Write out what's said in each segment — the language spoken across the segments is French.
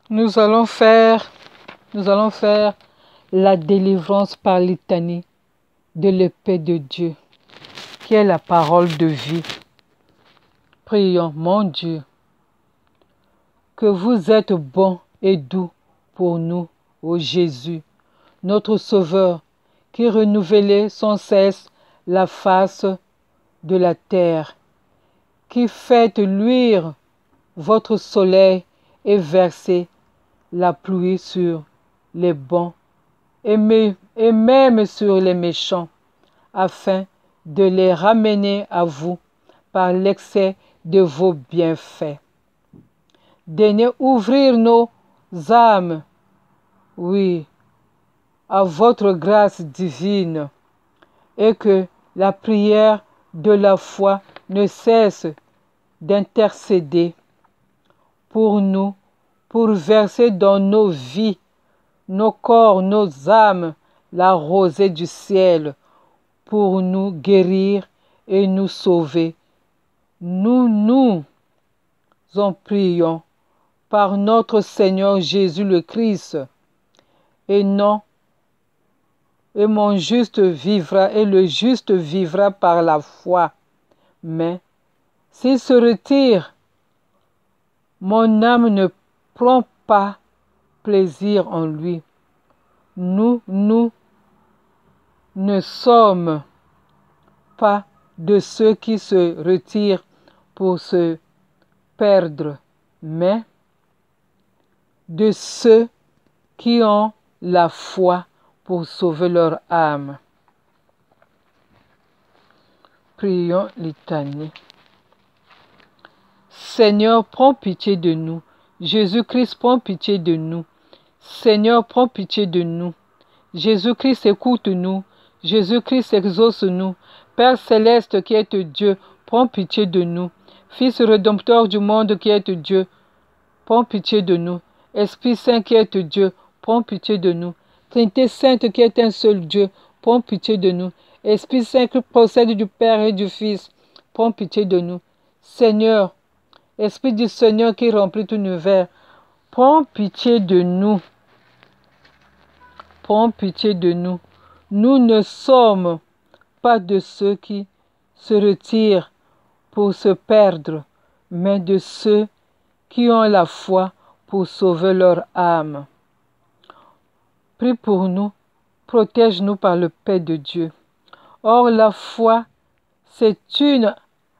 Nous allons faire la délivrance par litanie de l'épée de Dieu, qui est la parole de vie. Prions, mon Dieu, que vous êtes bon et doux pour nous, ô Jésus, notre Sauveur, qui renouvelez sans cesse la face de la terre, qui faites luire votre soleil et verser la pluie sur les bons et même sur les méchants, afin de les ramener à vous par l'excès de vos bienfaits. Daignez ouvrir nos âmes, oui, à votre grâce divine, et que la prière de la foi ne cesse d'intercéder pour nous, pour verser dans nos vies, nos corps, nos âmes, la rosée du ciel, pour nous guérir et nous sauver. Nous en prions par notre Seigneur Jésus le Christ, et non, et mon juste vivra, et le juste vivra par la foi. Mais s'il se retire, mon âme ne prend pas plaisir en lui. Nous ne sommes pas de ceux qui se retirent pour se perdre, mais de ceux qui ont la foi pour sauver leur âme. Prions litanie. Seigneur, prends pitié de nous. Jésus-Christ, prends pitié de nous. Seigneur, prends pitié de nous. Jésus-Christ, écoute-nous. Jésus-Christ, exauce-nous. Père céleste qui est Dieu, prends pitié de nous. Fils rédempteur du monde qui est Dieu, prends pitié de nous. Esprit Saint qui est Dieu, prends pitié de nous. Trinité Sainte qui est un seul Dieu, prends pitié de nous. Esprit Saint qui procède du Père et du Fils, prends pitié de nous. Seigneur, Esprit du Seigneur qui remplit tout l'univers, prends pitié de nous. Prends pitié de nous. Nous ne sommes pas de ceux qui se retirent pour se perdre, mais de ceux qui ont la foi pour sauver leur âme. Prie pour nous, protège-nous par le paix de Dieu. Or, la foi, c'est une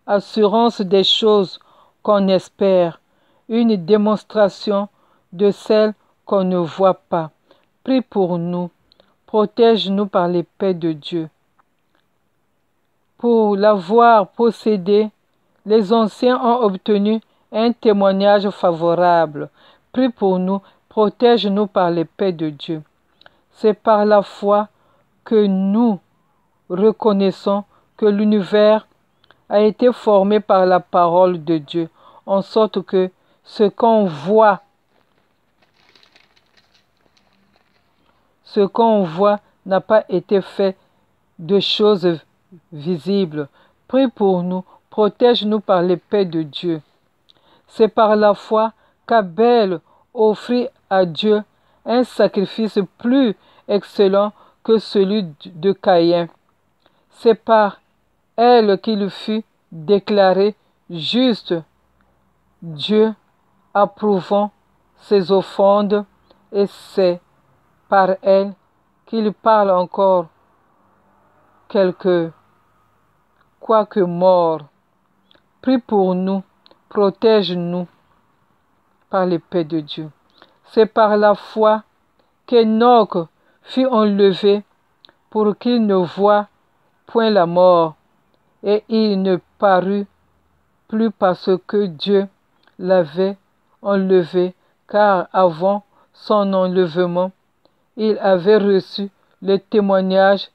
assurance des choses qu'on espère, une démonstration de celles qu'on ne voit pas. Prie pour nous, protège-nous par l'épée de Dieu. Pour l'avoir possédé, les anciens ont obtenu un témoignage favorable. Prie pour nous, protège-nous par l'épée de Dieu. C'est par la foi que nous reconnaissons que l'univers a été formé par la parole de Dieu, en sorte que ce qu'on voit n'a pas été fait de choses visibles. Prie pour nous, protège-nous par l'épée de Dieu. C'est par la foi qu'Abel offrit à Dieu un sacrifice plus excellent que celui de Caïn. C'est par elle qu'il fut déclaré juste, Dieu approuvant ses offrandes, et c'est par elle qu'il parle encore quoique mort. Prie pour nous, protège-nous par l'épée de Dieu. C'est par la foi qu'Enoch fut enlevé pour qu'il ne voie point la mort, et il ne parut plus parce que Dieu l'avait enlevé, car avant son enlèvement, il avait reçu le témoignage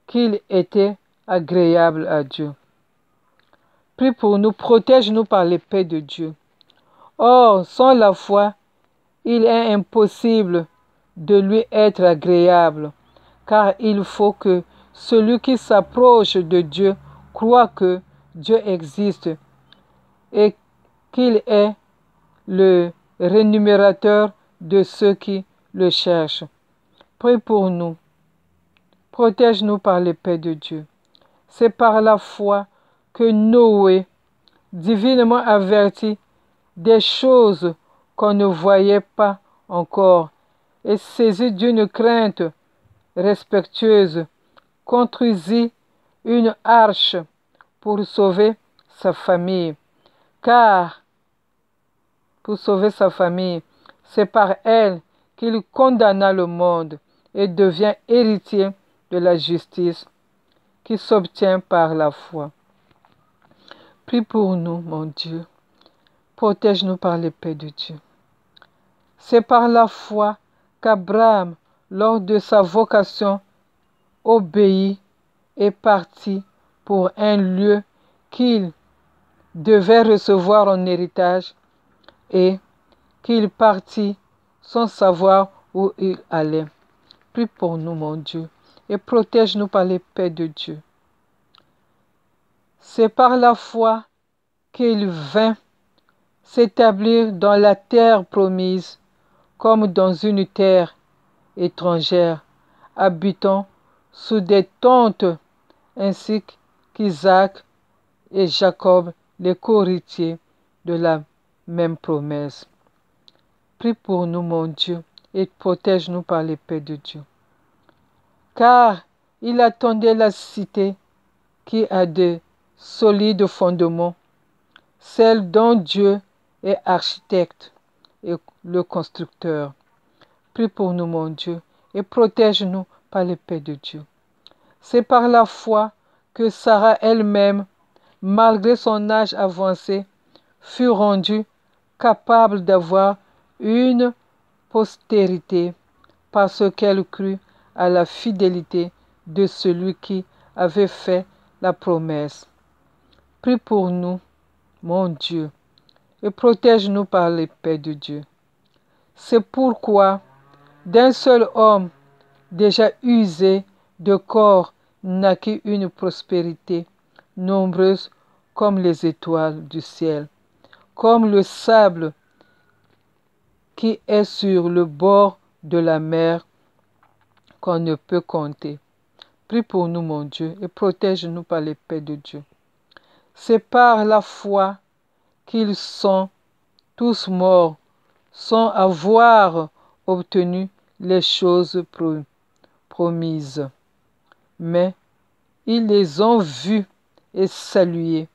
qu'il était agréable à Dieu. Prie pour nous, protège-nous par l'épée de Dieu. Or, sans la foi, il est impossible de lui être agréable, car il faut que celui qui s'approche de Dieu croit que Dieu existe et qu'il est le rémunérateur de ceux qui le cherchent. Prie pour nous. Protège-nous par l'épée de Dieu. C'est par la foi que Noé, divinement averti des choses qu'on ne voyait pas encore, et saisi d'une crainte respectueuse, construisit une arche pour sauver sa famille. Car, pour sauver sa famille, c'est par elle qu'il condamna le monde et devient héritier de la justice qui s'obtient par la foi. Prie pour nous, mon Dieu. Protège-nous par l'épée de Dieu. C'est par la foi qu'Abraham, lors de sa vocation, obéit et partit pour un lieu qu'il devait recevoir en héritage et qu'il partit sans savoir où il allait. Prie pour nous, mon Dieu, et protège-nous par l'épée de Dieu. C'est par la foi qu'il vint s'établir dans la terre promise, comme dans une terre étrangère, habitant sous des tentes, ainsi qu'Isaac et Jacob, les co-héritiers de la même promesse. Prie pour nous, mon Dieu, et protège-nous par l'épée de Dieu. Car il attendait la cité qui a de solides fondements, celle dont Dieu est architecte et le constructeur. Prie pour nous, mon Dieu, et protège-nous par l'épée de Dieu. C'est par la foi que Sarah elle-même, malgré son âge avancé, fut rendue capable d'avoir une postérité parce qu'elle crut à la fidélité de celui qui avait fait la promesse. Prie pour nous, mon Dieu, et protège-nous par l'épée de Dieu. C'est pourquoi d'un seul homme déjà usé de corps naquit une prospérité nombreuse comme les étoiles du ciel, comme le sable qui est sur le bord de la mer qu'on ne peut compter. Prie pour nous, mon Dieu, et protège-nous par l'épée de Dieu. C'est par la foi qu'ils sont tous morts sans avoir obtenu les choses promises. Mais ils les ont vus et salués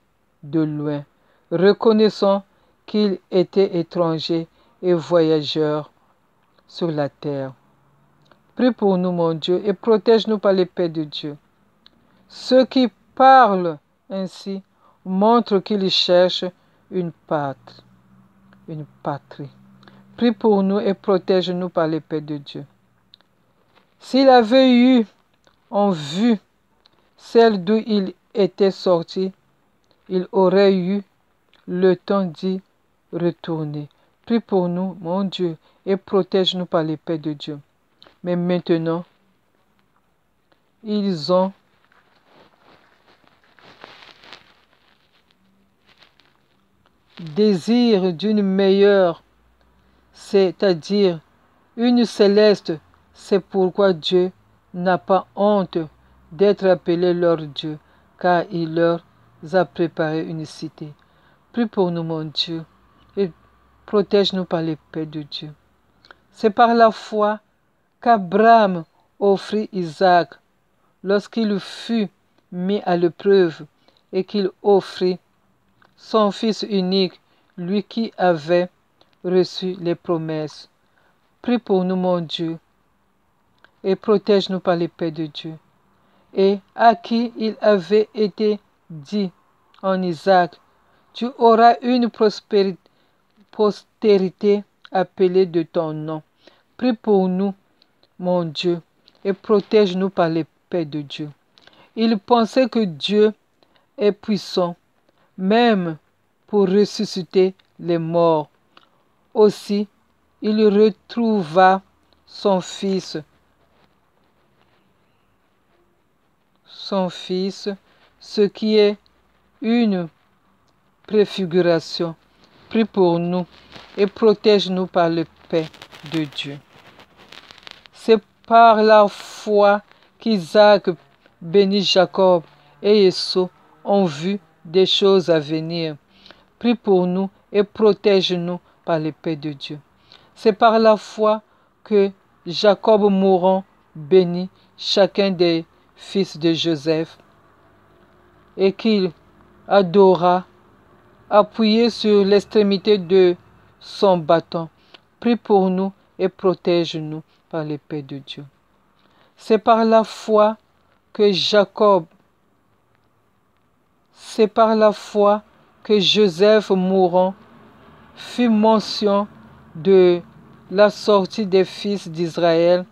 de loin, reconnaissant qu'ils étaient étrangers et voyageurs sur la terre. Prie pour nous, mon Dieu, et protège-nous par l'épée de Dieu. Ceux qui parlent ainsi montrent qu'ils cherchent une patrie. Prie pour nous et protège-nous par l'épée de Dieu. S'il avait eu en vue celle d'où il était sorti, il aurait eu le temps d'y retourner. Prie pour nous, mon Dieu, et protège-nous par l'épée de Dieu. Mais maintenant, ils ont désir d'une meilleure, c'est-à-dire une céleste. C'est pourquoi Dieu n'a pas honte d'être appelé leur Dieu, car il leur a préparé une cité. Prie pour nous, mon Dieu, et protège-nous par l'épée de Dieu. C'est par la foi qu'Abraham offrit Isaac lorsqu'il fut mis à l'épreuve et qu'il offrit son fils unique, lui qui avait reçu les promesses. Prie pour nous, mon Dieu, et protège-nous par l'épée de Dieu, et à qui il avait été dit en Isaac, tu auras une postérité appelée de ton nom. Prie pour nous, mon Dieu, et protège-nous par l'épée de Dieu. Il pensait que Dieu est puissant, même pour ressusciter les morts. Aussi, il retrouva son fils, ce qui est une préfiguration, Prie pour nous et protège-nous par le paix de Dieu. C'est par la foi qu'Isaac bénit Jacob et Esau ont vu des choses à venir. Prie pour nous et protège-nous par le paix de Dieu. C'est par la foi que Jacob mourant bénit chacun des fils de Joseph et qu'il adora appuyé sur l'extrémité de son bâton. Prie pour nous et protège-nous par le paix de Dieu. C'est par la foi que Joseph mourant fit mention de la sortie des fils d'Israël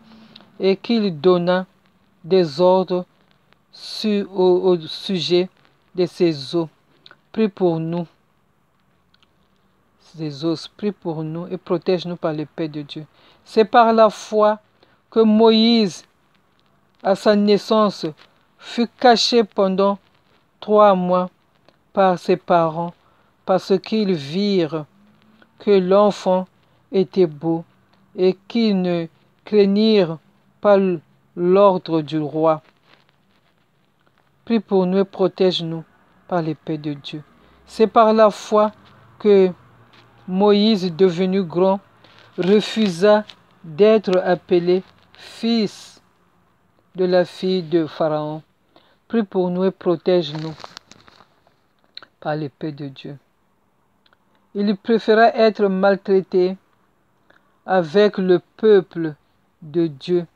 et qu'il donna des ordres au sujet de ses os. Prie pour nous, prie pour nous et protège-nous par le paix de Dieu. C'est par la foi que Moïse, à sa naissance, fut caché pendant 3 mois par ses parents parce qu'ils virent que l'enfant était beau et qu'ils ne craignirent pas l'ordre du roi. Prie pour nous et protège-nous par le paix de Dieu. C'est par la foi que Moïse, devenu grand, refusa d'être appelé fils de la fille de Pharaon. Prie pour nous et protège-nous par le paix de Dieu. Il préféra être maltraité avec le peuple de Dieu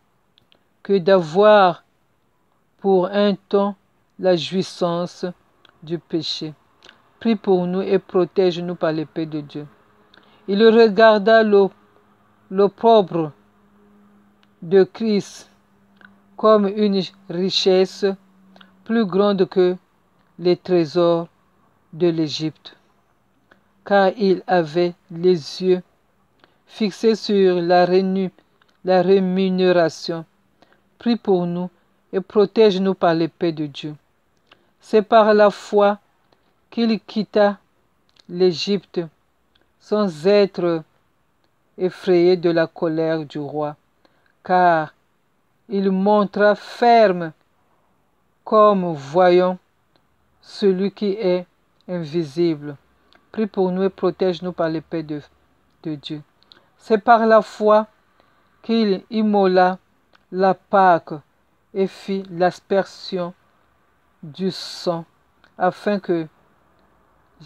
que d'avoir pour un temps la jouissance du péché. Prie pour nous et protège-nous par le paix de Dieu. Il regarda l'opprobre de Christ comme une richesse plus grande que les trésors de l'Égypte, car il avait les yeux fixés sur la rémunération. Prie pour nous et protège-nous par le paix de Dieu. C'est par la foi qu'il quitta l'Égypte sans être effrayé de la colère du roi, car il montra ferme comme voyant celui qui est invisible. Prie pour nous et protège-nous par le paix de Dieu. C'est par la foi qu'il immola la Pâque et fit l'aspersion du sang, afin que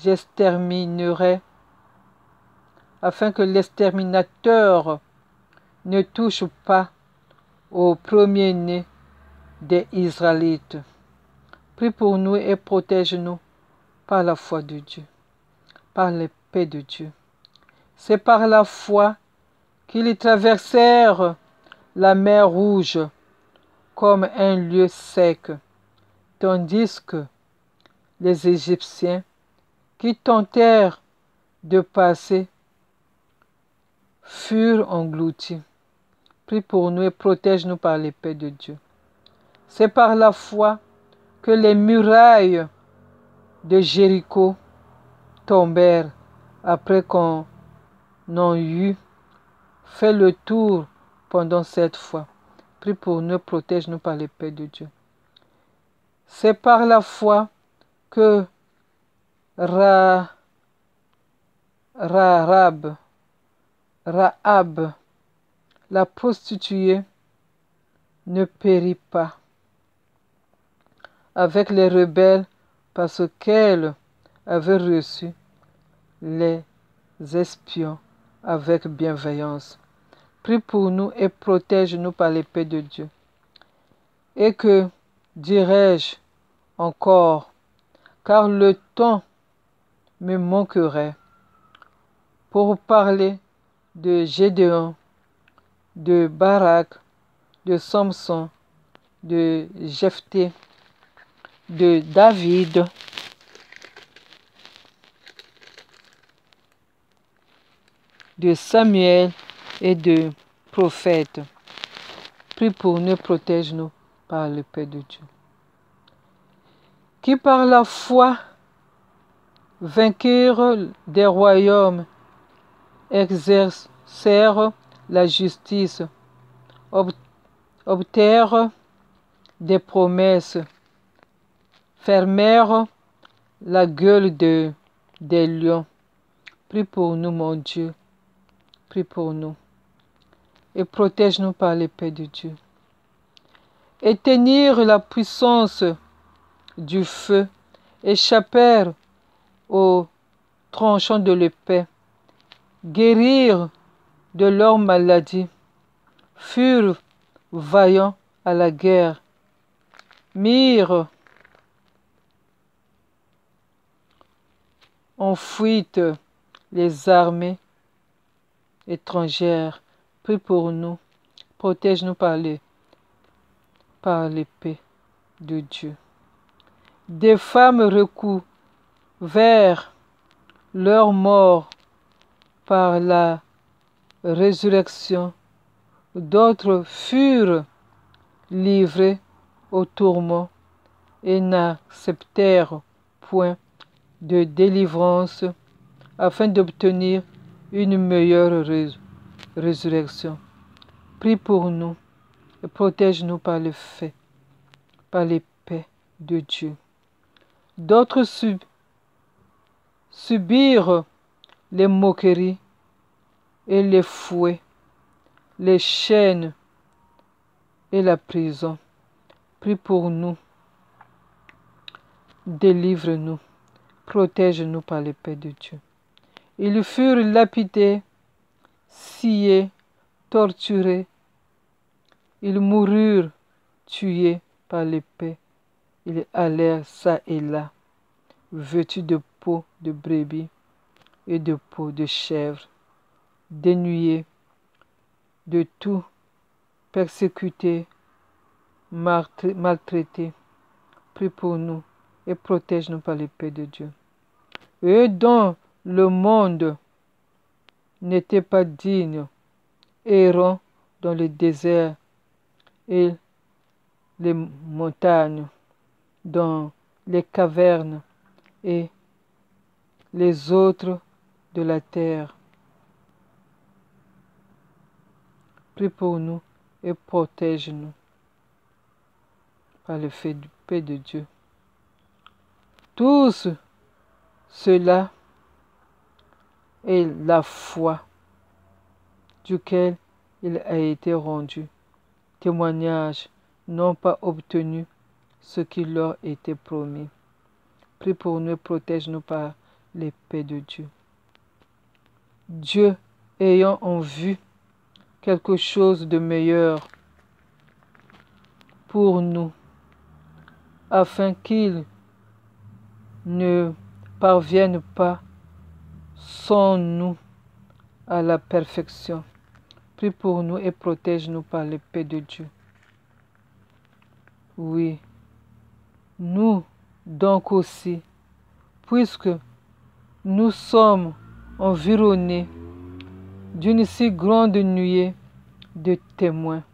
l'exterminateur ne touche pas au premier-né des Israélites. Prie pour nous et protège-nous par la foi de Dieu, par la paix de Dieu. C'est par la foi qu'ils traversèrent la mer Rouge comme un lieu sec, tandis que les Égyptiens qui tentèrent de passer furent engloutis. Prie pour nous et protège-nous par la paix de Dieu. C'est par la foi que les murailles de Jéricho tombèrent après qu'on en eut fait le tour pendant 7 fois. Prie pour nous et protège-nous par la paix de Dieu. C'est par la foi que Rahab, la prostituée, ne périt pas avec les rebelles parce qu'elle avait reçu les espions avec bienveillance. Prie pour nous et protège-nous par la paix de Dieu. Et que dirais-je encore, car le temps me manquerait pour parler de Gédéon, de Barak, de Samson, de Jephthé, de David, de Samuel et de prophètes. Prie pour nous, protège-nous par le paix de Dieu. Qui par la foi vainqueurs des royaumes, exercèrent la justice, obtinrent des promesses, fermèrent la gueule des lions. Prie pour nous, mon Dieu. Prie pour nous. Et protège-nous par l'épée de Dieu. Éteignirent la puissance du feu, échappèrent aux tranchants de l'épée, guérirent de leur maladie, furent vaillants à la guerre, mirent en fuite les armées étrangères. Prie pour nous, protège-nous par l'épée de Dieu. Des femmes recouvrèrent leur mort par la résurrection, d'autres furent livrés au tourment et n'acceptèrent point de délivrance afin d'obtenir une meilleure résurrection. Prie pour nous et protège-nous par par l'épée de Dieu. D'autres subirent les moqueries et les fouets, les chaînes et la prison. Prie pour nous, délivre-nous, protège-nous par l'épée de Dieu. Ils furent lapidés, sciés, torturés. Ils moururent, tués par l'épée. Ils allèrent çà et là, vêtus de peau de brebis et de peau de chèvre, dénuyés de tout, persécutés, maltraités. Prie pour nous et protège-nous par l'épée de Dieu. Eux dont le monde n'était pas digne, errant dans le désert et les montagnes, dans les cavernes et les autres de la terre. Prie pour nous et protège-nous par le fait du paix de Dieu. Tous cela est la foi duquel il a été rendu témoignage, n'ont pas obtenu ce qui leur était promis. Prie pour nous et protège-nous par l'épée de Dieu. Dieu ayant en vue quelque chose de meilleur pour nous, afin qu'il ne parvienne pas sans nous à la perfection. Prie pour nous et protège-nous par l'épée de Dieu. Oui, nous donc aussi, puisque nous sommes environnés d'une si grande nuée de témoins,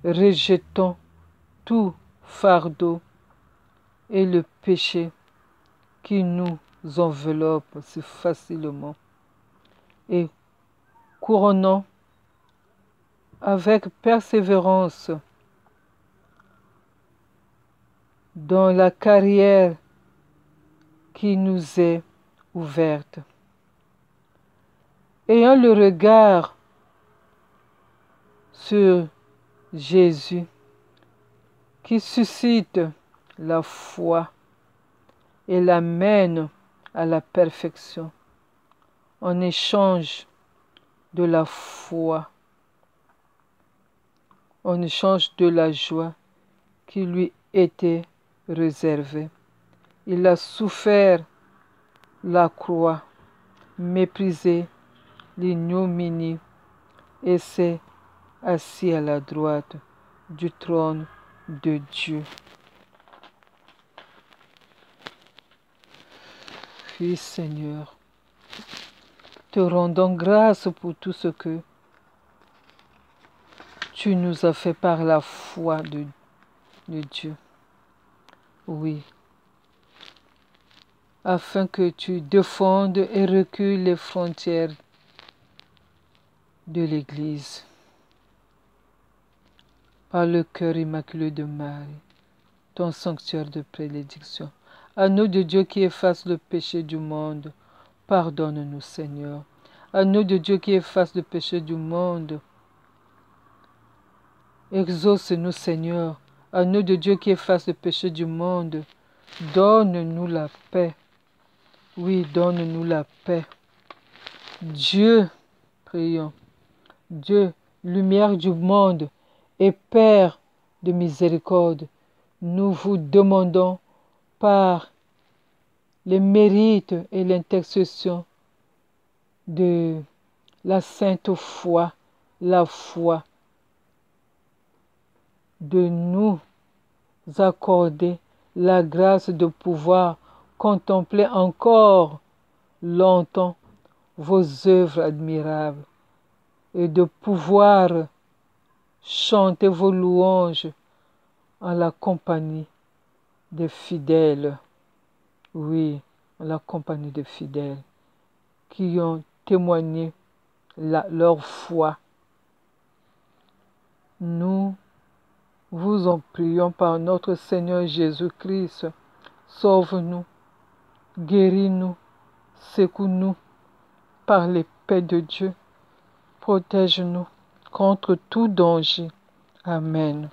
rejetons tout fardeau et le péché qui nous enveloppe si facilement et couronnons avec persévérance dans la carrière qui nous est ouverte. Ayant le regard sur Jésus qui suscite la foi et l'amène à la perfection en échange de la foi, en échange de la joie qui lui était réservée. Il a souffert la croix, méprisé l'ignominie et s'est assis à la droite du trône de Dieu. Oui, Seigneur, te rendons grâce pour tout ce que tu nous as fait par la foi de Dieu. Oui. afin que tu défendes et recules les frontières de l'Église par le cœur immaculé de Marie, ton sanctuaire de prédilection. Agneau de Dieu qui efface le péché du monde, pardonne-nous, Seigneur. Agneau de Dieu qui efface le péché du monde, exauce-nous, Seigneur. Agneau de Dieu qui efface le péché du monde, donne-nous la paix. Oui, donne-nous la paix. Dieu, prions. Dieu, lumière du monde et Père de miséricorde, nous vous demandons par les mérites et l'intercession de la sainte foi, la foi, de nous accorder la grâce de pouvoir contempler encore longtemps vos œuvres admirables et de pouvoir chanter vos louanges en la compagnie des fidèles. Oui, en la compagnie des fidèles qui ont témoigné leur foi. Nous vous en prions par notre Seigneur Jésus-Christ. Sauve-nous, guéris-nous, secoue-nous par l'épée de Dieu. Protège-nous contre tout danger. Amen.